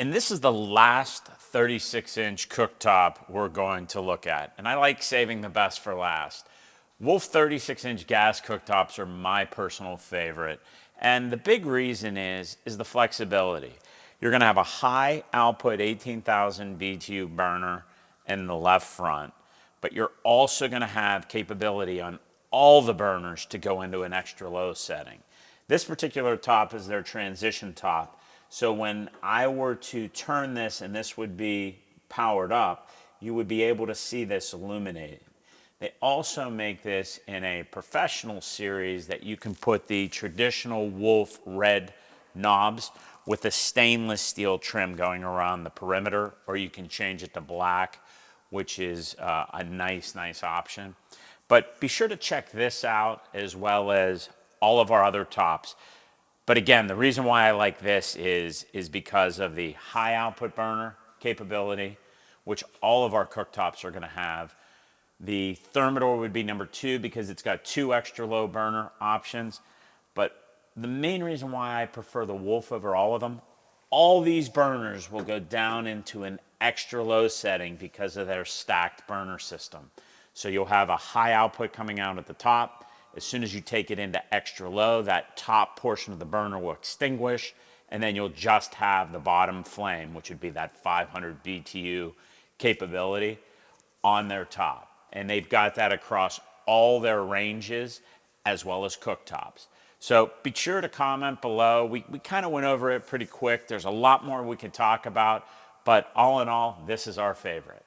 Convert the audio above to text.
And this is the last 36-inch cooktop we're going to look at. And I like saving the best for last. Wolf 36-inch gas cooktops are my personal favorite. And the big reason is the flexibility. You're going to have a high output 18,000 BTU burner in the left front, but you're also going to have capability on all the burners to go into an extra low setting. This particular top is their transition top. So when I were to turn this and this would be powered up, you would be able to see this illuminated. They also make this in a professional series that you can put the traditional Wolf red knobs with a stainless steel trim going around the perimeter, or you can change it to black, which is a nice option. But be sure to check this out as well as all of our other tops. But again, the reason why I like this is because of the high output burner capability, which all of our cooktops are going to have. The Thermidor would be number 2 because it's got 2 extra low burner options. But the main reason why I prefer the Wolf over all of them, all these burners will go down into an extra low setting because of their stacked burner system. So you'll have a high output coming out at the top. As soon as you take it into extra low, that top portion of the burner will extinguish, and then you'll just have the bottom flame, which would be that 500 BTU capability on their top. And they've got that across all their ranges as well as cooktops. So be sure to comment below. We kind of went over it pretty quick. There's a lot more we could talk about, but all in all, this is our favorite.